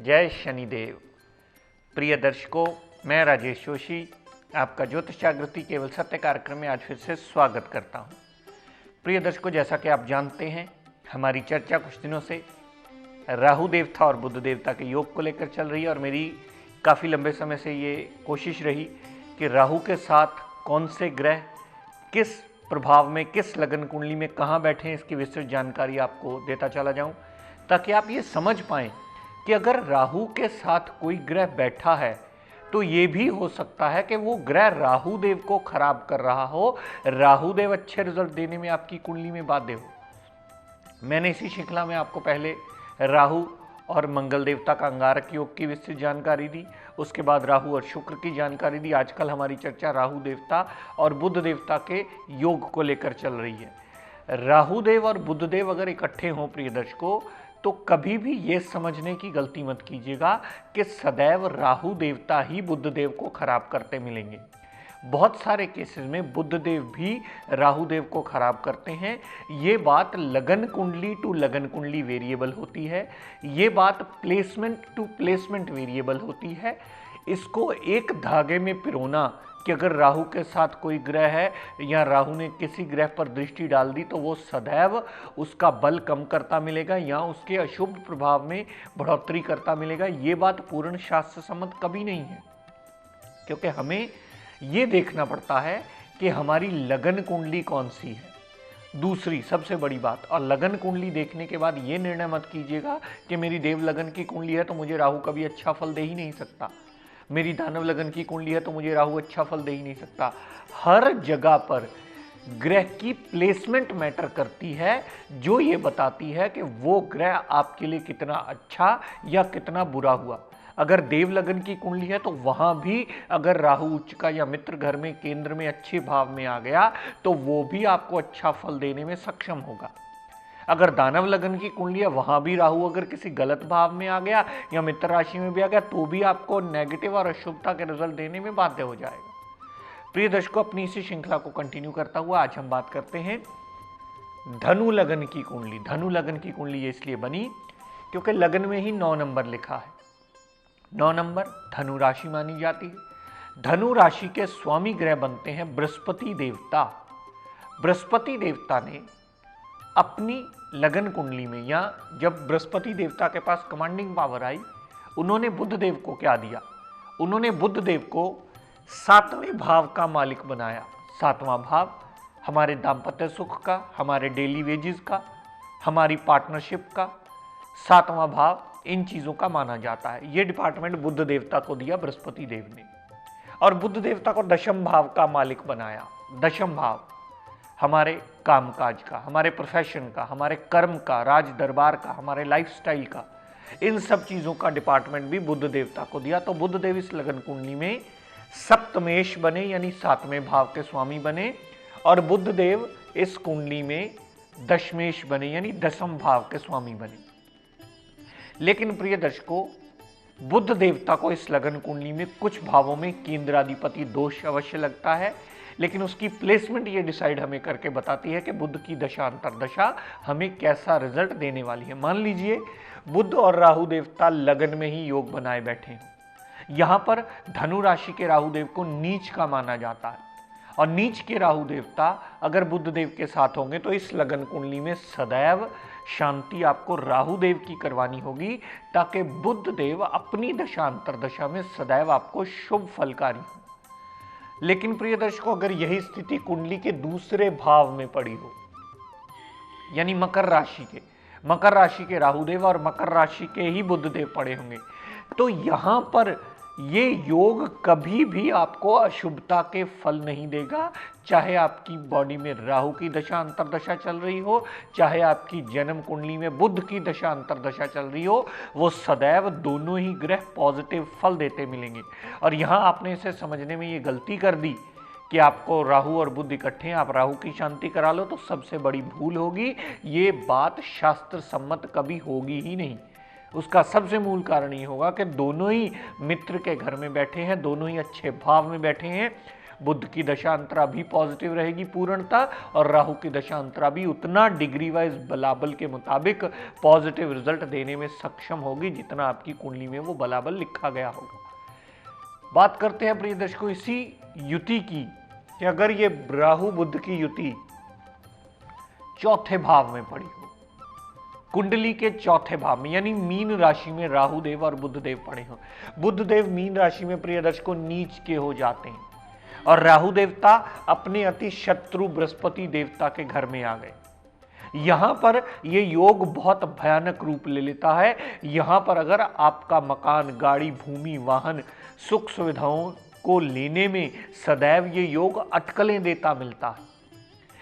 जय शनिदेव। प्रिय दर्शकों, मैं राजेश जोशी आपका ज्योतिष जागृति केवल सत्य कार्यक्रम में आज फिर से स्वागत करता हूं। प्रिय दर्शकों, जैसा कि आप जानते हैं, हमारी चर्चा कुछ दिनों से राहु देवता और बुध देवता के योग को लेकर चल रही है और मेरी काफ़ी लंबे समय से ये कोशिश रही कि राहु के साथ कौन से ग्रह किस प्रभाव में, किस लगन कुंडली में कहाँ बैठे हैं, इसकी विस्तृत जानकारी आपको देता चला जाऊं, ताकि आप ये समझ पाएं कि अगर राहु के साथ कोई ग्रह बैठा है तो ये भी हो सकता है कि वो ग्रह राहु देव को खराब कर रहा हो, राहु देव अच्छे रिजल्ट देने में आपकी कुंडली में बाध्य हो। मैंने इसी श्रृंखला में आपको पहले राहु और मंगल देवता का अंगारक योग की विस्तृत जानकारी दी, उसके बाद राहु और शुक्र की जानकारी दी। आजकल हमारी चर्चा राहु देवता और बुध देवता के योग को लेकर चल रही है। राहु देव और बुध देव अगर इकट्ठे हों प्रिय दर्शकों, तो कभी भी ये समझने की गलती मत कीजिएगा कि सदैव राहु देवता ही बुध देव को खराब करते मिलेंगे। बहुत सारे केसेस में बुध देव भी राहु देव को खराब करते हैं। ये बात लगन कुंडली टू लगन कुंडली वेरिएबल होती है, ये बात प्लेसमेंट टू प्लेसमेंट वेरिएबल होती है। इसको एक धागे में पिरोना कि अगर राहु के साथ कोई ग्रह है या राहु ने किसी ग्रह पर दृष्टि डाल दी तो वो सदैव उसका बल कम करता मिलेगा या उसके अशुभ प्रभाव में बढ़ोतरी करता मिलेगा, ये बात पूर्ण शास्त्र सम्मत कभी नहीं है। क्योंकि हमें ये देखना पड़ता है कि हमारी लगन कुंडली कौन सी है। दूसरी सबसे बड़ी बात, और लगन कुंडली देखने के बाद ये निर्णय मत कीजिएगा कि मेरी देव लगन की कुंडली है तो मुझे राहु कभी अच्छा फल दे ही नहीं सकता, मेरी दानव लगन की कुंडली है तो मुझे राहु अच्छा फल दे ही नहीं सकता। हर जगह पर ग्रह की प्लेसमेंट मैटर करती है, जो ये बताती है कि वो ग्रह आपके लिए कितना अच्छा या कितना बुरा हुआ। अगर देव लगन की कुंडली है तो वहां भी अगर राहु उच्च का या मित्र घर में केंद्र में अच्छे भाव में आ गया तो वो भी आपको अच्छा फल देने में सक्षम होगा। अगर दानव लगन की कुंडली है, वहां भी राहु अगर किसी गलत भाव में आ गया या मित्र राशि में भी आ गया तो भी आपको नेगेटिव और अशुभता के रिजल्ट देने में बाध्य हो जाएगा। प्रिय दर्शकों, अपनी इसी श्रृंखला को कंटिन्यू करता हुआ आज हम बात करते हैं धनु लगन की कुंडली। धनु लगन की कुंडली ये इसलिए बनी क्योंकि लगन में ही 9 नंबर लिखा है। 9 नंबर धनु राशि मानी जाती है। धनु राशि के स्वामी ग्रह बनते हैं बृहस्पति देवता। बृहस्पति देवता ने अपनी लगन कुंडली में, या जब बृहस्पति देवता के पास कमांडिंग पावर आई, उन्होंने बुध देव को क्या दिया? उन्होंने बुध देव को 7वें भाव का मालिक बनाया। 7वां भाव हमारे दाम्पत्य सुख का, हमारे डेली वेजेस का, हमारी पार्टनरशिप का 7वां भाव इन चीजों का माना जाता है। यह डिपार्टमेंट बुध देवता को दिया बृहस्पति देव ने। और बुध देवता को 10वें भाव का मालिक बनाया। 10वां भाव हमारे कामकाज का, हमारे प्रोफेशन का, हमारे कर्म का, राज दरबार का, हमारे लाइफस्टाइल का, इन सब चीजों का डिपार्टमेंट भी बुध देवता को दिया। तो बुध देव इस लगन कुंडली में सप्तमेश बने, यानी 7वें भाव के स्वामी बने, और बुध देव इस कुंडली में दशमेश बने, यानी 10वें भाव के स्वामी बने। लेकिन प्रिय दर्शकों, बुध देवता को इस लगन कुंडली में कुछ भावों में केंद्राधिपति दोष अवश्य लगता है, लेकिन उसकी प्लेसमेंट ये डिसाइड हमें करके बताती है कि बुध की दशा अंतरदशा हमें कैसा रिजल्ट देने वाली है। मान लीजिए बुध और राहु देवता लगन में ही योग बनाए बैठे हैं। यहां पर धनु राशि के राहु देव को नीच का माना जाता है, और नीच के राहु देवता अगर बुध देव के साथ होंगे तो इस लगन कुंडली में सदैव शांति आपको राहु देव की करवानी होगी, ताकि बुध देव अपनी दशा अंतरदशा में सदैव आपको शुभ फलकारी हो। लेकिन प्रिय दर्शकों, अगर यही स्थिति कुंडली के दूसरे भाव में पड़ी हो, यानी मकर राशि के राहु देव और मकर राशि के ही बुध देव पड़े होंगे, तो यहां पर ये योग कभी भी आपको अशुभता के फल नहीं देगा। चाहे आपकी बॉडी में राहु की दशा अंतरदशा चल रही हो, चाहे आपकी जन्म कुंडली में बुध की दशा अंतरदशा चल रही हो, वो सदैव दोनों ही ग्रह पॉजिटिव फल देते मिलेंगे। और यहाँ आपने इसे समझने में ये गलती कर दी कि आपको राहु और बुध इकट्ठे हैं, आप राहु की शांति करा लो, तो सबसे बड़ी भूल होगी। ये बात शास्त्र सम्मत कभी होगी ही नहीं। उसका सबसे मूल कारण ये होगा कि दोनों ही मित्र के घर में बैठे हैं, दोनों ही अच्छे भाव में बैठे हैं, बुध की दशांतरा भी पॉजिटिव रहेगी पूर्णतः, और राहु की दशांतरा भी उतना डिग्री वाइज बलाबल के मुताबिक पॉजिटिव रिजल्ट देने में सक्षम होगी जितना आपकी कुंडली में वो बलाबल लिखा गया होगा। बात करते हैं प्रिय दर्शकों इसी युति की कि अगर ये राहु बुध की युति चौथे भाव में पड़ी हो, कुंडली के चौथे भाव में, यानी मीन राशि में राहु देव और बुध देव पड़े हो। बुध देव मीन राशि में प्रिय दर्शकों नीच के हो जाते हैं और राहु देवता अपने अति शत्रु बृहस्पति देवता के घर में आ गए। यहां पर यह योग बहुत भयानक रूप ले लेता है। यहां पर अगर आपका मकान, गाड़ी, भूमि, वाहन, सुख सुविधाओं को लेने में सदैव ये योग अटकलें देता मिलता है,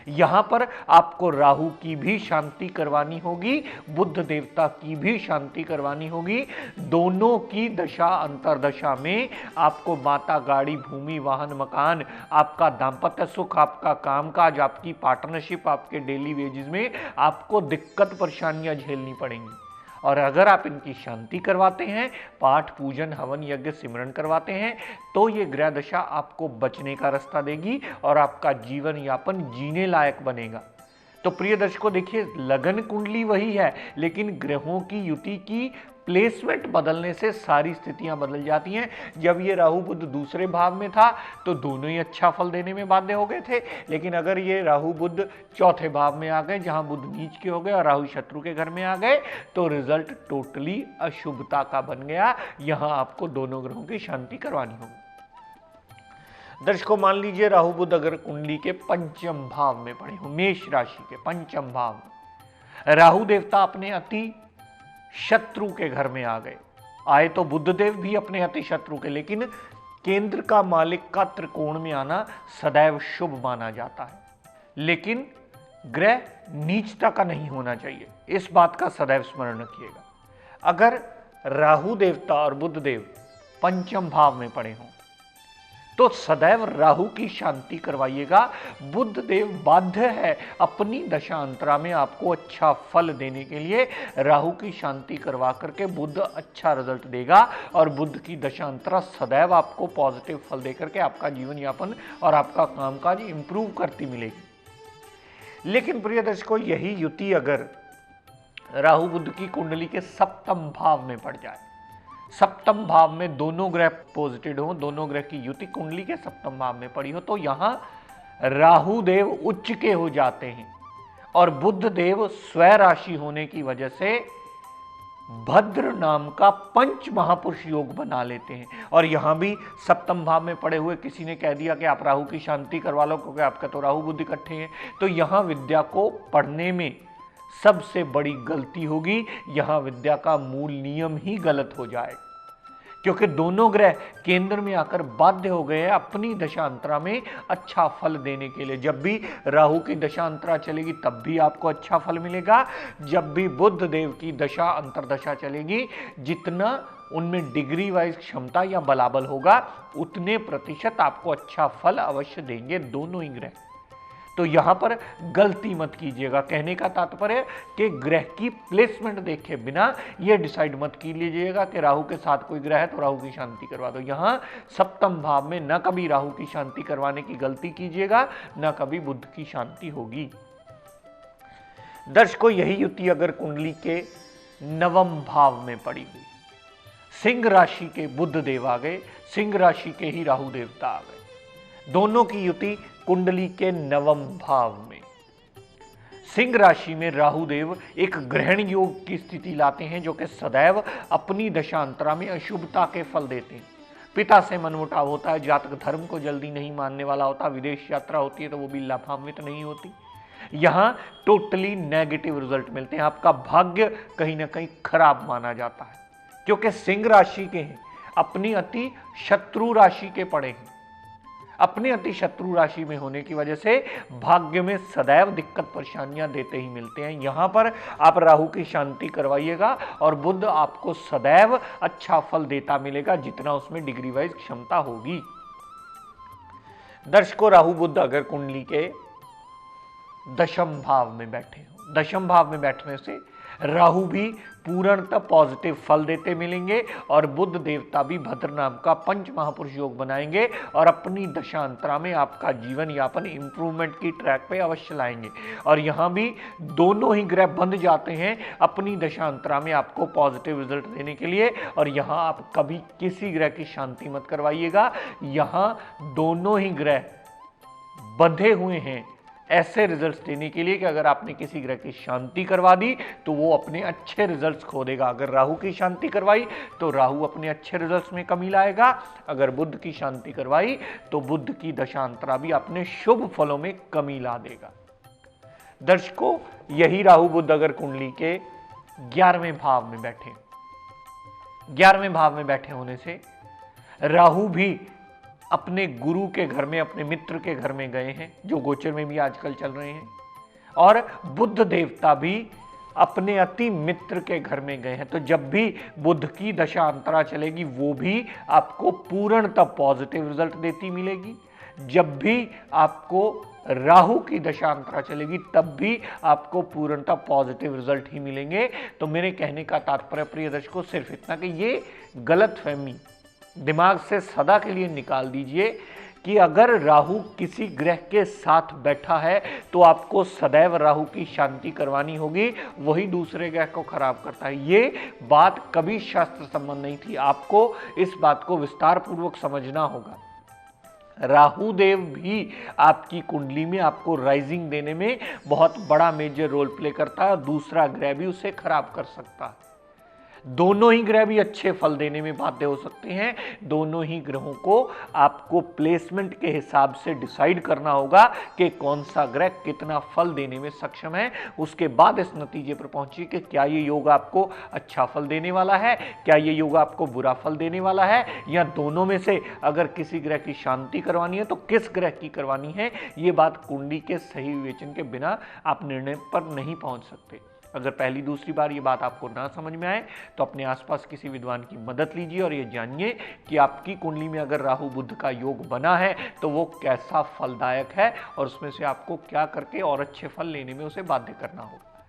यहां पर आपको राहु की भी शांति करवानी होगी, बुध देवता की भी शांति करवानी होगी। दोनों की दशा अंतरदशा में आपको माता, गाड़ी, भूमि, वाहन, मकान, आपका दांपत्य सुख, आपका कामकाज, आपकी पार्टनरशिप, आपके डेली वेजेस में आपको दिक्कत परेशानियां झेलनी पड़ेंगी। और अगर आप इनकी शांति करवाते हैं, पाठ, पूजन, हवन, यज्ञ, सिमरन करवाते हैं, तो ये ग्रह दशा आपको बचने का रास्ता देगी और आपका जीवन यापन जीने लायक बनेगा। तो प्रिय दर्शकों देखिए, लगन कुंडली वही है, लेकिन ग्रहों की युति की प्लेसमेंट बदलने से सारी स्थितियां बदल जाती हैं। जब ये राहु बुध दूसरे भाव में था तो दोनों ही अच्छा फल देने में बाध्य हो गए थे, लेकिन अगर ये राहु बुध चौथे भाव में आ गए जहां बुध नीच के हो गए और राहु शत्रु के घर में आ गए, तो रिजल्ट टोटली अशुभता का बन गया। यहां आपको दोनों ग्रहों की शांति करवानी होगी। दर्शकों मान लीजिए राहु बुध अगर कुंडली के पंचम भाव में पड़े हो, मेष राशि के पंचम भाव में, राहु देवता अपने अति शत्रु के घर में आ गए। आए तो बुधदेव भी अपने अति शत्रु के, लेकिन केंद्र का मालिक का त्रिकोण में आना सदैव शुभ माना जाता है, लेकिन ग्रह नीचता का नहीं होना चाहिए, इस बात का सदैव स्मरण रखिएगा। अगर राहु देवता और बुधदेव पंचम भाव में पड़े हों तो सदैव राहु की शांति करवाइएगा। बुध देव बाध्य है अपनी दशांतरा में आपको अच्छा फल देने के लिए। राहु की शांति करवा करके बुध अच्छा रिजल्ट देगा और बुध की दशांतरा सदैव आपको पॉजिटिव फल देकर के आपका जीवन यापन और आपका कामकाज इंप्रूव करती मिलेगी। लेकिन प्रिय दर्शकों, यही युति अगर राहु बुध की कुंडली के सप्तम भाव में पड़ जाए, सप्तम भाव में दोनों ग्रह पॉजिटिव हो, दोनों ग्रह की युति कुंडली के सप्तम भाव में पड़ी हो, तो यहां राहु देव उच्च के हो जाते हैं और बुध देव स्वय राशि होने की वजह से भद्र नाम का पंच महापुरुष योग बना लेते हैं। और यहां भी सप्तम भाव में पड़े हुए किसी ने कह दिया कि आप राहु की शांति करवा लो क्योंकि आपका तो राहु बुध इकट्ठे हैं, तो यहां विद्या को पढ़ने में सबसे बड़ी गलती होगी। यहां विद्या का मूल नियम ही गलत हो जाए, क्योंकि दोनों ग्रह केंद्र में आकर बाध्य हो गए हैं अपनी दशांतरा में अच्छा फल देने के लिए। जब भी राहु की दशांतरा चलेगी तब भी आपको अच्छा फल मिलेगा, जब भी बुध देव की दशा अंतरदशा चलेगी, जितना उनमें डिग्री वाइज क्षमता या बलाबल होगा उतने प्रतिशत आपको अच्छा फल अवश्य देंगे दोनों ही ग्रह। तो यहां पर गलती मत कीजिएगा। कहने का तात्पर्य कि ग्रह की प्लेसमेंट देखे बिना यह डिसाइड मत कीजिएगा कि राहु के साथ कोई ग्रह है तो राहु की शांति करवा दो। यहां सप्तम भाव में न कभी राहु की शांति करवाने की गलती कीजिएगा, न कभी बुध की शांति होगी। दर्शकों, यही युति अगर कुंडली के नवम भाव में पड़ी हुई, सिंह राशि के बुध देव आ गए, सिंह राशि के ही राहु देवता आ गए, दोनों की युति कुंडली के नवम भाव में। सिंह राशि में राहु देव एक ग्रहण योग की स्थिति लाते हैं जो कि सदैव अपनी दशांतरा में अशुभता के फल देते हैं। पिता से मनमुटाव होता है, जातक धर्म को जल्दी नहीं मानने वाला होता, विदेश यात्रा होती है तो वो भी लाभान्वित नहीं होती। यहां टोटली नेगेटिव रिजल्ट मिलते हैं, आपका भाग्य कहीं ना कहीं खराब माना जाता है, क्योंकि सिंह राशि के हैं, अपनी अति शत्रु राशि के पड़े हैं। अपने अति शत्रु राशि में होने की वजह से भाग्य में सदैव दिक्कत परेशानियां देते ही मिलते हैं। यहां पर आप राहु की शांति करवाइएगा और बुध आपको सदैव अच्छा फल देता मिलेगा जितना उसमें डिग्री वाइज क्षमता होगी। दर्शकों, राहु बुध अगर कुंडली के दशम भाव में बैठे हो। दशम भाव में बैठने से राहु भी पूर्णतः पॉजिटिव फल देते मिलेंगे और बुध देवता भी भद्र नाम का पंच महापुरुष योग बनाएंगे और अपनी दशांतरा में आपका जीवन यापन इंप्रूवमेंट की ट्रैक पे अवश्य लाएंगे। और यहां भी दोनों ही ग्रह बंध जाते हैं अपनी दशांतरा में आपको पॉजिटिव रिजल्ट देने के लिए। और यहां आप कभी किसी ग्रह की शांति मत करवाइएगा, यहां दोनों ही ग्रह बंधे हुए हैं ऐसे रिजल्ट्स देने के लिए कि अगर आपने किसी ग्रह की शांति करवा दी तो वो अपने अच्छे रिजल्ट्स खो देगा। अगर राहु की शांति करवाई तो राहु अपने अच्छे रिजल्ट्स में कमी लाएगा, अगर बुध की शांति करवाई तो बुध की दशांतरा भी अपने शुभ फलों में कमी ला देगा। दर्शकों, यही राहु बुध अगर कुंडली के 11वें भाव में बैठे, 11वें भाव में बैठे होने से राहु भी अपने गुरु के घर में, अपने मित्र के घर में गए हैं, जो गोचर में भी आजकल चल रहे हैं, और बुध देवता भी अपने अति मित्र के घर में गए हैं। तो जब भी बुध की दशा अंतरा चलेगी वो भी आपको पूर्णतः पॉजिटिव रिजल्ट देती मिलेगी। जब भी आपको राहु की दशांतरा चलेगी तब भी आपको पूर्णतः पॉजिटिव रिजल्ट ही मिलेंगे। तो मेरे कहने का तात्पर्य प्रिय दर्शकों सिर्फ इतना कि ये गलतफहमी दिमाग से सदा के लिए निकाल दीजिए कि अगर राहु किसी ग्रह के साथ बैठा है तो आपको सदैव राहु की शांति करवानी होगी, वही दूसरे ग्रह को खराब करता है। ये बात कभी शास्त्र संबंध नहीं थी, आपको इस बात को विस्तार पूर्वक समझना होगा। राहु देव भी आपकी कुंडली में आपको राइजिंग देने में बहुत बड़ा मेजर रोल प्ले करता है, दूसरा ग्रह भी उसे खराब कर सकता है। दोनों ही ग्रह भी अच्छे फल देने में बाध्य हो सकते हैं। दोनों ही ग्रहों को आपको प्लेसमेंट के हिसाब से डिसाइड करना होगा कि कौन सा ग्रह कितना फल देने में सक्षम है। उसके बाद इस नतीजे पर पहुंचिए कि क्या ये योग आपको अच्छा फल देने वाला है, क्या ये योग आपको बुरा फल देने वाला है, या दोनों में से अगर किसी ग्रह की शांति करवानी है तो किस ग्रह की करवानी है। ये बात कुंडली के सही विवेचन के बिना आप निर्णय पर नहीं पहुंच सकते। अगर पहली दूसरी बार ये बात आपको ना समझ में आए तो अपने आसपास किसी विद्वान की मदद लीजिए और ये जानिए कि आपकी कुंडली में अगर राहु बुध का योग बना है तो वो कैसा फलदायक है और उसमें से आपको क्या करके और अच्छे फल लेने में उसे बाध्य करना होगा।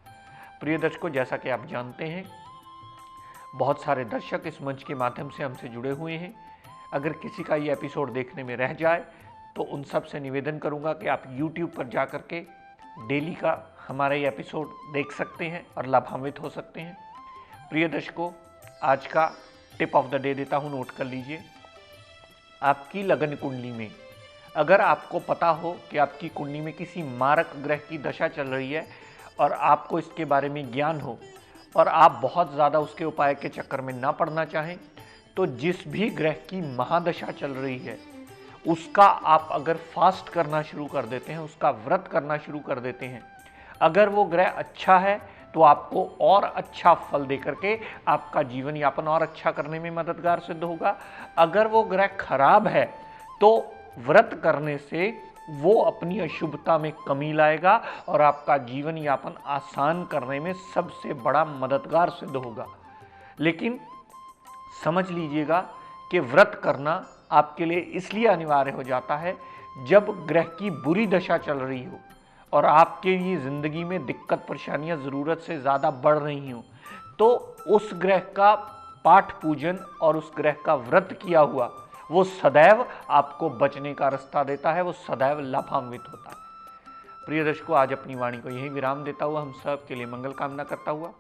प्रिय दर्शकों, जैसा कि आप जानते हैं बहुत सारे दर्शक इस मंच के माध्यम से हमसे जुड़े हुए हैं। अगर किसी का ये एपिसोड देखने में रह जाए तो उन सब से निवेदन करूँगा कि आप YouTube पर जा कर के डेली का हमारा ये एपिसोड देख सकते हैं और लाभान्वित हो सकते हैं। प्रिय दर्शकों, आज का टिप ऑफ द डे देता हूं, नोट कर लीजिए। आपकी लगन कुंडली में अगर आपको पता हो कि आपकी कुंडली में किसी मारक ग्रह की दशा चल रही है और आपको इसके बारे में ज्ञान हो और आप बहुत ज़्यादा उसके उपाय के चक्कर में ना पड़ना चाहें, तो जिस भी ग्रह की महादशा चल रही है उसका आप अगर फास्ट करना शुरू कर देते हैं, उसका व्रत करना शुरू कर देते हैं, अगर वो ग्रह अच्छा है तो आपको और अच्छा फल देकर के आपका जीवन यापन और अच्छा करने में मददगार सिद्ध होगा। अगर वो ग्रह खराब है तो व्रत करने से वो अपनी अशुभता में कमी लाएगा और आपका जीवन यापन आसान करने में सबसे बड़ा मददगार सिद्ध होगा। लेकिन समझ लीजिएगा कि व्रत करना आपके लिए इसलिए अनिवार्य हो जाता है जब ग्रह की बुरी दशा चल रही हो और आपके लिए जिंदगी में दिक्कत परेशानियां जरूरत से ज़्यादा बढ़ रही हों, तो उस ग्रह का पाठ पूजन और उस ग्रह का व्रत किया हुआ वो सदैव आपको बचने का रास्ता देता है, वो सदैव लाभान्वित होता है। प्रिय दर्शकों, आज अपनी वाणी को यही विराम देता हुआ हम सब के लिए मंगल कामना करता हुआ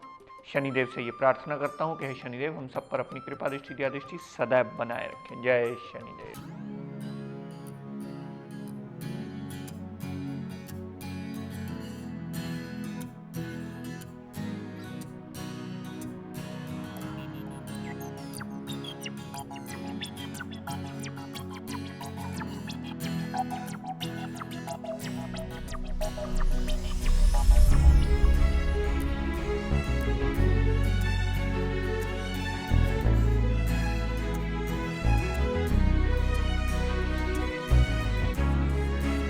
शनिदेव से ये प्रार्थना करता हूँ कि हे शनिदेव हम सब पर अपनी कृपा दृष्टि दया दृष्टि सदैव बनाए रखें। जय शनिदेव।